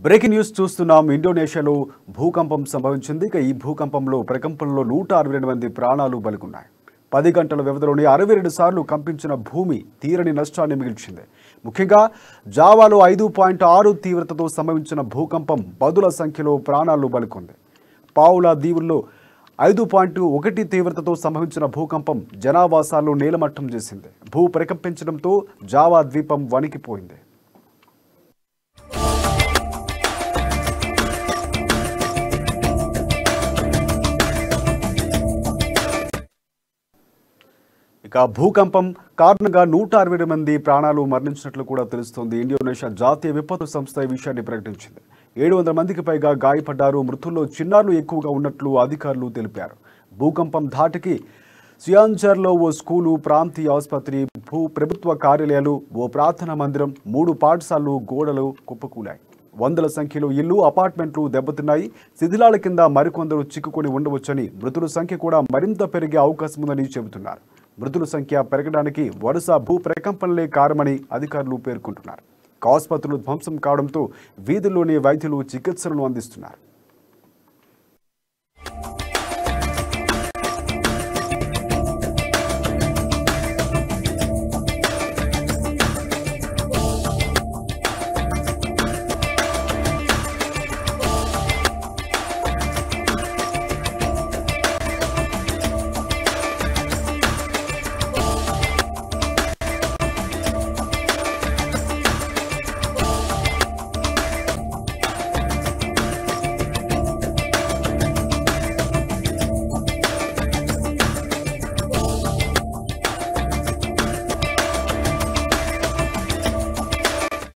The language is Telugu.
బ్రేకింగ్ న్యూస్ చూస్తున్నాం. ఇండోనేషియాలో భూకంపం సంభవించింది. ఈ భూకంపంలో 162 మంది ప్రాణాలు బలికొన్నాయి. 10 గంటల వ్యవధిలోనే 62 సార్లు కంపించిన భూమి తీరని నష్టాన్ని మిగిల్చింది. ముఖ్యంగా జావాలో 5.6 తీవ్రతతో సంభవించిన భూకంపం పదుల సంఖ్యలో ప్రాణాలు బలికొంది. పావులా దీవుల్లో 5.1 తీవ్రతతో సంభవించిన భూకంపం జనావాసాలను నేలమట్టం చేసింది. భూ ప్రకంపించడంతో జావా ద్వీపం వణికిపోయింది. భూకంపం కారణంగా 160 మంది ప్రాణాలు మరణించినట్లు కూడా తెలుస్తోంది. ఇండోనేషియా జాతీయ విపత్తు సంస్థ ఈ విషయాన్ని ప్రకటించింది. 700 మందికి పైగా గాయపడ్డారు. మృతుల్లో చిన్నారులు ఎక్కువగా ఉన్నట్లు అధికారులు తెలిపారు. భూకంపం ధాటికి సియాంజర్లో ఓ స్కూలు, ప్రాంతీయ ఆసుపత్రి, ప్రభుత్వ కార్యాలయాలు, ఓ ప్రార్థనా మందిరం, 3 పాఠశాలలు గోడలు కుప్పకూలాయి. వందల సంఖ్యలో ఇళ్లు, అపార్ట్మెంట్లు దెబ్బతిన్నాయి. శిథిలాల కింద మరికొందరు చిక్కుకొని ఉండవచ్చని, మృతుల సంఖ్య కూడా మరింత పెరిగే అవకాశం ఉందని చెబుతున్నారు. మృతుల సంఖ్య పెరగడానికి వరుస భూ ప్రకంపనలే కారణమని అధికారులు పేర్కొంటున్నారు. ఆసుపత్రులు ధ్వంసం కావడంతో వీధుల్లోని వైద్యులు చికిత్సలను అందిస్తున్నారు.